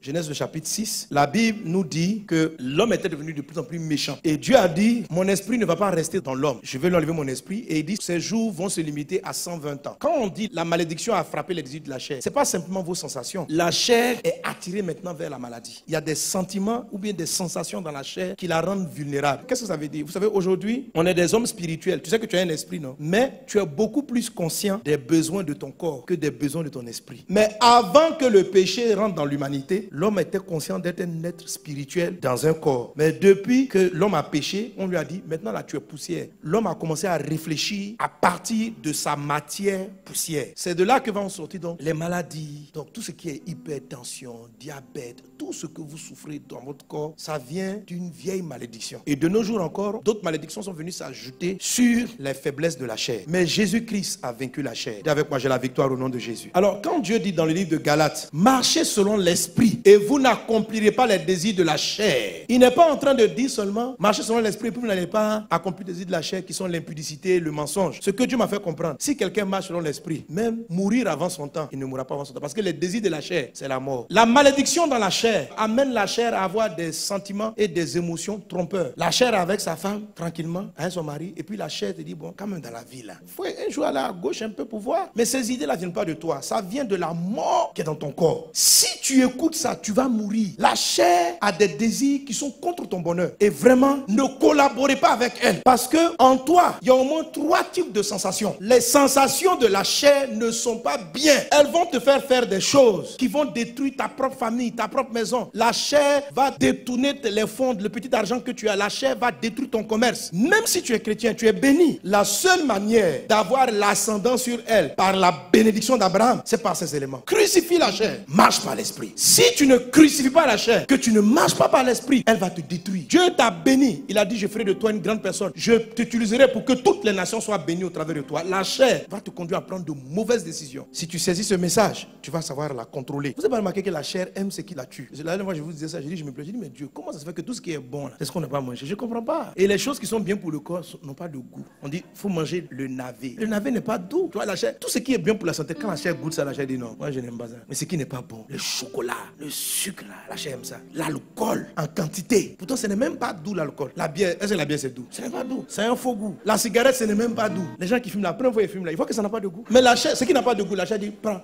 Genèse le chapitre 6, la Bible nous dit que l'homme était devenu de plus en plus méchant. Et Dieu a dit, mon esprit ne va pas rester dans l'homme. Je vais lui enlever mon esprit. Et il dit, ses jours vont se limiter à 120 ans. Quand on dit la malédiction a frappé les désirs de la chair, ce n'est pas simplement vos sensations. La chair est attirée maintenant vers la maladie. Il y a des sentiments ou bien des sensations dans la chair qui la rendent vulnérable. Qu'est-ce que ça veut dire? Vous savez, aujourd'hui, on est des hommes spirituels. Tu sais que tu as un esprit, non? Mais tu es beaucoup plus conscient des besoins de ton corps que des besoins de ton esprit. Mais avant que le péché rentre dans l'humanité, l'homme était conscient d'être un être spirituel dans un corps. Mais depuis que l'homme a péché, on lui a dit, maintenant là tu es poussière. L'homme a commencé à réfléchir à partir de sa matière poussière. C'est de là que vont sortir donc les maladies, donc tout ce qui est hypertension, diabète, tout ce que vous souffrez dans votre corps, ça vient d'une vieille malédiction. Et de nos jours encore, d'autres malédictions sont venues s'ajouter sur les faiblesses de la chair. Mais Jésus-Christ a vaincu la chair. Dis avec moi, j'ai la victoire au nom de Jésus. Alors, quand Dieu dit dans le livre de Galates, marchez selon l'esprit et vous n'accomplirez pas les désirs de la chair. Il n'est pas en train de dire seulement, marchez selon l'esprit et puis vous n'allez pas accomplir les désirs de la chair qui sont l'impudicité, le mensonge. Ce que Dieu m'a fait comprendre, si quelqu'un marche selon l'esprit, même mourir avant son temps, il ne mourra pas avant son temps. Parce que les désirs de la chair, c'est la mort. La malédiction dans la chair amène la chair à avoir des sentiments et des émotions trompeurs. La chair avec sa femme, tranquillement, avec son mari, et puis la chair te dit, bon, quand même dans la vie là, il faut un jour aller à gauche un peu pour voir. Mais ces idées-là ne viennent pas de toi, ça vient de la mort qui est dans ton corps. Si tu écoutes ça, tu vas mourir. La chair a des désirs qui sont contre ton bonheur. Et vraiment, ne collaborez pas avec elle. Parce que en toi, il y a au moins 3 types de sensations. Les sensations de la chair ne sont pas bien. Elles vont te faire des choses qui vont détruire ta propre famille, ta propre maison. La chair va détourner les fonds, le petit argent que tu as. La chair va détruire ton commerce. Même si tu es chrétien, tu es béni. La seule manière d'avoir l'ascendant sur elle par la bénédiction d'Abraham, c'est par ces éléments. Crucifie la chair, marche par l'esprit. Si tu ne crucifies pas la chair, que tu ne marches pas par l'esprit, elle va te détruire. Dieu t'a béni. Il a dit, je ferai de toi une grande personne. Je t'utiliserai pour que toutes les nations soient bénies au travers de toi. La chair va te conduire à prendre de mauvaises décisions. Si tu saisis ce message, tu vas savoir la contrôler. Vous avez pas remarqué que la chair aime ce qui la tue? La dernière fois, je vous disais ça, je me plais. Je dis, mais Dieu, comment ça se fait que tout ce qui est bon, c'est ce qu'on n'a pas mangé? Je ne comprends pas. Et les choses qui sont bien pour le corps n'ont pas de goût. On dit, il faut manger le navet. Le navet n'est pas doux. Tu vois, la chair, tout ce qui est bien pour la santé, quand la chair goûte ça, la chair dit non, moi je n'aime pas ça. Mais ce qui n'est pas bon, le chocolat, le sucre, là, la chair aime ça. L'alcool, en quantité. Pourtant, ce n'est même pas doux l'alcool. La bière, est-ce que la bière c'est doux? Ce n'est pas doux. C'est un faux goût. La cigarette, ce n'est même pas doux. Les gens qui fument la première fois, ils fument là. Il faut que ça n'a pas de goût. Mais la chair, ce qui n'a pas de goût, la chair dit, prends.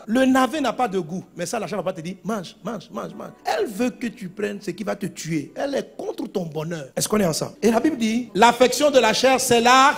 Le navet n'a pas de goût. Mais ça, la chair va pas te dire, mange. Elle veut que tu prennes ce qui va te tuer. Elle est contre ton bonheur. Est-ce qu'on est ensemble? Et la Bible dit, l'affection de la chair, c'est là.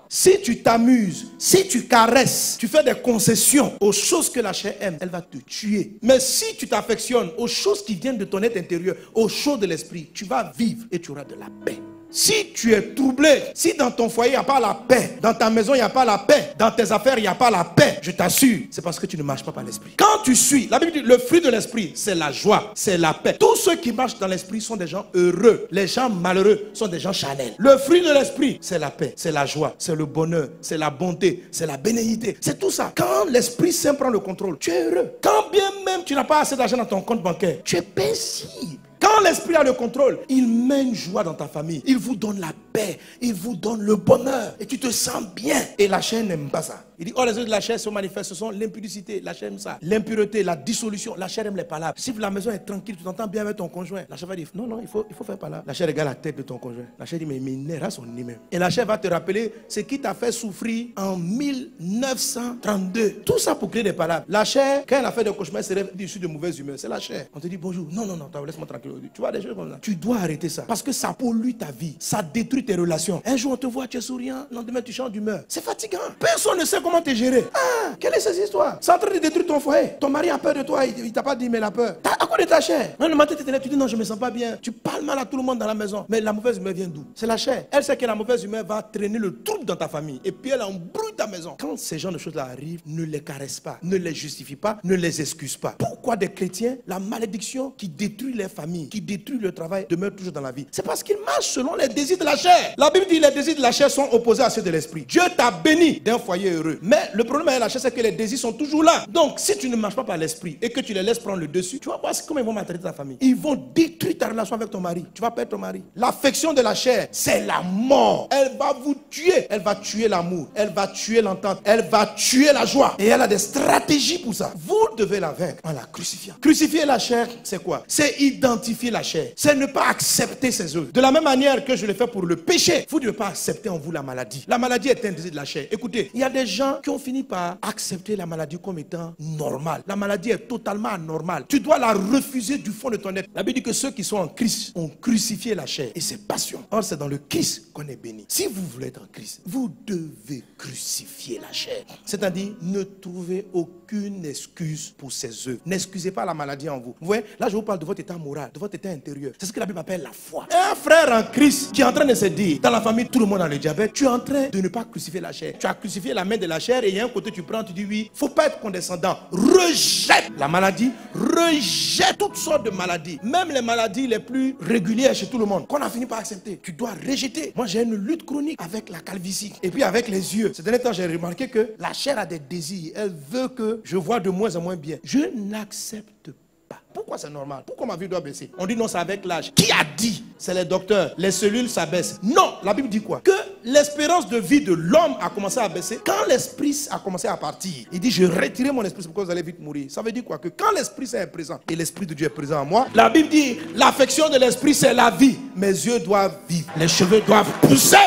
Si tu t'amuses, si tu caresses, tu fais des concessions aux choses que la chair aime, elle va te tuer. Mais si tu t'affectionnes aux choses qui viennent de ton être intérieur, aux choses de l'esprit, tu vas vivre et tu auras de la paix. Si tu es troublé, si dans ton foyer il n'y a pas la paix, dans ta maison il n'y a pas la paix, dans tes affaires il n'y a pas la paix, je t'assure, c'est parce que tu ne marches pas par l'esprit. Quand tu suis, la Bible dit, le fruit de l'esprit, c'est la joie, c'est la paix. Tous ceux qui marchent dans l'esprit sont des gens heureux. Les gens malheureux sont des gens charnels. Le fruit de l'esprit, c'est la paix, c'est la joie, c'est le bonheur, c'est la bonté, c'est la bénédiction. C'est tout ça. Quand l'Esprit Saint prend le contrôle, tu es heureux. Quand bien même tu n'as pas assez d'argent dans ton compte bancaire, tu es paisible. Quand l'esprit a le contrôle, il met une joie dans ta famille. Il vous donne la paix. Il vous donne le bonheur. Et tu te sens bien. Et la chair n'aime pas ça. Il dit, oh, les œuvres de la chair se manifestent. Ce sont l'impudicité. La chair aime ça. L'impureté, la dissolution. La chair aime les palabres. Si la maison est tranquille, tu t'entends bien avec ton conjoint. La chair va dire, non, il faut faire palabres. La chair regarde la tête de ton conjoint. La chair dit, mais il nerfs son nez même. Et la chair va te rappeler ce qui t'a fait souffrir en 1932. Tout ça pour créer des palabres. La chair, quand elle a fait des cauchemars, elle se réveille issu de mauvaise humeur. C'est la chair. On te dit, bonjour. Non, laisse-moi tranquille. Tu vois des choses comme ça. Tu dois arrêter ça. Parce que ça pollue ta vie. Ça détruit tes relations. Un jour, on te voit, tu es souriant. Le lendemain, tu changes d'humeur. C'est fatigant. Personne ne sait comment te gérer. Ah, quelle est cette histoire? C'est en train de détruire ton foyer. Ton mari a peur de toi. Il t'a pas dit, mais il a peur. À quoi de ta chair? Le matin, tu dis, non, je me sens pas bien. Tu parles mal à tout le monde dans la maison. Mais la mauvaise humeur vient d'où? C'est la chair. Elle sait que la mauvaise humeur va traîner le trouble dans ta famille. Et puis, elle embrouille ta maison. Quand ces genres de choses-là arrivent, ne les caresse pas. Ne les justifie pas. Ne les excuse pas. Pourquoi des chrétiens, la malédiction qui détruit les familles, qui qui détruisent le travail demeurent toujours dans la vie? C'est parce qu'ils marchent selon les désirs de la chair. La Bible dit que les désirs de la chair sont opposés à ceux de l'esprit. Dieu t'a béni d'un foyer heureux. Mais le problème avec la chair, c'est que les désirs sont toujours là. Donc, si tu ne marches pas par l'esprit et que tu les laisses prendre le dessus, tu vas voir comment ils vont maltraiter ta famille. Ils vont détruire ta relation avec ton mari. Tu vas perdre ton mari. L'affection de la chair, c'est la mort. Elle va vous tuer. Elle va tuer l'amour. Elle va tuer l'entente. Elle va tuer la joie. Et elle a des stratégies pour ça. Vous devez la vaincre en la crucifiant. Crucifier la chair, c'est quoi? C'est identifier la chair. C'est ne pas accepter ses œuvres. De la même manière que je l'ai fait pour le péché, vous ne devez pas accepter en vous la maladie. La maladie est un désir de la chair. Écoutez, il y a des gens qui ont fini par accepter la maladie comme étant normale. La maladie est totalement anormale. Tu dois la refuser du fond de ton être. La Bible dit que ceux qui sont en Christ ont crucifié la chair et ses passions. Or, c'est dans le Christ qu'on est béni. Si vous voulez être en Christ, vous devez crucifier la chair. C'est-à-dire, ne trouvez aucune excuse pour ces œuvres. N'excusez pas la maladie en vous. Vous voyez, là je vous parle de votre état moral, de votre état intérieur. C'est ce que la Bible appelle la foi. Un frère en Christ qui est en train de se dire, dans la famille, tout le monde a le diabète, tu es en train de ne pas crucifier la chair. Tu as crucifié la main de la chair et il y a un côté tu prends, tu dis oui, faut pas être condescendant. Rejette la maladie, rejette toutes sortes de maladies. Même les maladies les plus régulières chez tout le monde, qu'on a fini par accepter. Tu dois rejeter. Moi j'ai une lutte chronique avec la calvitie. Et puis avec les yeux. Ces derniers temps j'ai remarqué que la chair a des désirs. Elle veut que je vois de moins en moins bien. Je n'accepte pas. Pourquoi c'est normal? Pourquoi ma vie doit baisser? On dit non, c'est avec l'âge. Qui a dit? C'est les docteurs. Les cellules s'abaissent. Non, la Bible dit quoi? Que l'espérance de vie de l'homme a commencé à baisser quand l'esprit a commencé à partir. Il dit, je retirerai mon esprit, c'est pourquoi vous allez vite mourir. Ça veut dire quoi? Que quand l'esprit est présent et l'esprit de Dieu est présent en moi, la Bible dit, l'affection de l'esprit c'est la vie. Mes yeux doivent vivre. Les cheveux doivent pousser.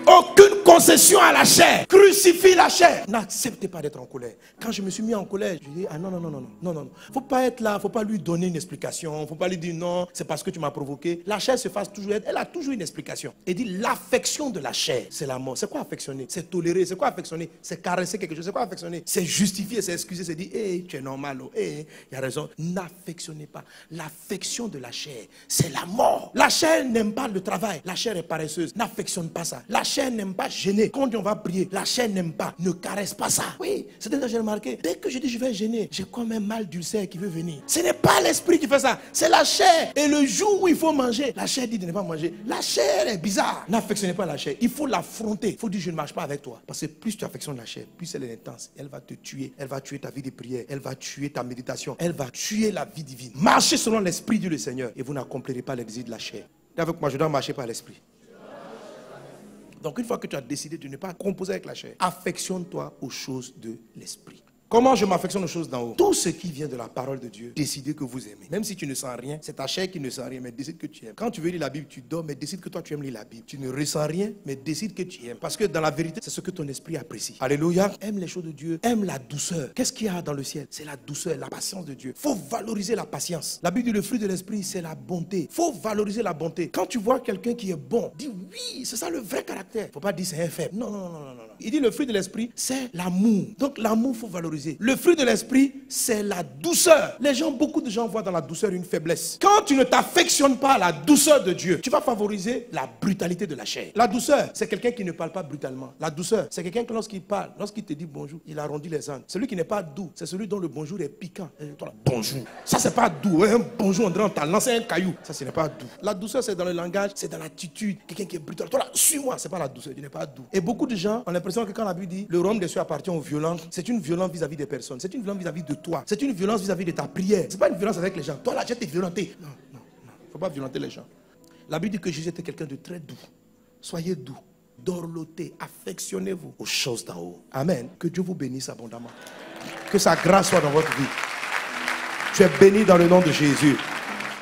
Aucune concession à la chair. Crucifie la chair. N'acceptez pas d'être en colère. Quand je me suis mis en colère, je dis, ah non, non, non, non, non, non. Faut pas être là, faut pas lui donner une explication. Faut pas lui dire non, c'est parce que tu m'as provoqué. La chair se fasse toujours, elle a toujours une explication. Et dit, l'affection de la chair, c'est la mort. C'est quoi affectionner? C'est tolérer. C'est quoi affectionner? C'est caresser quelque chose. C'est quoi affectionner? C'est justifier, c'est excuser, c'est dire, hé, tu es normal, oh, hé, il y a raison. N'affectionnez pas. L'affection de la chair, c'est la mort. La chair n'aime pas le travail. La chair est paresseuse. N'affectionne pas ça. La chair n'aime pas gêner. Quand on va prier, la chair n'aime pas. Ne caresse pas ça. Oui, c'est ce que j'ai remarqué. Dès que je dis je vais gêner, j'ai comme un mal d'ulcère qui veut venir. Ce n'est pas l'esprit qui fait ça, c'est la chair. Et le jour où il faut manger, la chair dit de ne pas manger. La chair est bizarre. N'affectionnez pas la chair. Il faut l'affronter. Il faut dire je ne marche pas avec toi. Parce que plus tu affectionnes la chair, plus elle est intense. Elle va te tuer. Elle va tuer ta vie de prière. Elle va tuer ta méditation. Elle va tuer la vie divine. Marchez selon l'esprit du Seigneur et vous n'accomplirez pas les désirs de la chair. Dis avec moi, je dois marcher par l'esprit. Donc une fois que tu as décidé de ne pas composer avec la chair, affectionne-toi aux choses de l'esprit. Comment je m'affectionne aux choses d'en haut? Tout ce qui vient de la parole de Dieu, décidez que vous aimez. Même si tu ne sens rien, c'est ta chair qui ne sent rien, mais décide que tu aimes. Quand tu veux lire la Bible, tu dors, mais décide que toi tu aimes lire la Bible. Tu ne ressens rien, mais décide que tu aimes. Parce que dans la vérité, c'est ce que ton esprit apprécie. Alléluia. Aime les choses de Dieu, aime la douceur. Qu'est-ce qu'il y a dans le ciel? C'est la douceur, la patience de Dieu. Faut valoriser la patience. La Bible dit le fruit de l'esprit, c'est la bonté. Faut valoriser la bonté. Quand tu vois quelqu'un qui est bon, dis oui, c'est ça le vrai caractère. Faut pas dire c'est un faible. Non, non, non, non, non. Il dit le fruit de l'esprit, c'est l'amour. Donc l'amour, faut valoriser. Le fruit de l'esprit, c'est la douceur. Beaucoup de gens voient dans la douceur une faiblesse. Quand tu ne t'affectionnes pas à la douceur de Dieu, tu vas favoriser la brutalité de la chair. La douceur, c'est quelqu'un qui ne parle pas brutalement. La douceur, c'est quelqu'un qui lorsqu'il parle, lorsqu'il te dit bonjour, il arrondit les angles. Celui qui n'est pas doux, c'est celui dont le bonjour est piquant. Toi, bonjour. Ça, c'est pas doux. Un bonjour, on dirait on t'a lancé un caillou. Ça, ce n'est pas doux. La douceur, c'est dans le langage, c'est dans l'attitude. Quelqu'un qui est brutal. Toi, là, suis-moi. C'est pas la douceur. Tu n'es pas doux. Et beaucoup de gens ont l'impression que quand la Bible dit le royaume des cieux appartient aux violents, c'est une violence vis-à-vis des personnes. C'est une violence vis-à-vis de toi. C'est une violence vis-à-vis de ta prière. C'est pas une violence avec les gens. Toi, là, tu es violenté. Non, non, non. Faut pas violenter les gens. La Bible dit que Jésus était quelqu'un de très doux. Soyez doux. Dorlotez. Affectionnez-vous aux choses d'en haut. Amen. Que Dieu vous bénisse abondamment. Que sa grâce soit dans votre vie. Tu es béni dans le nom de Jésus.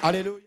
Alléluia.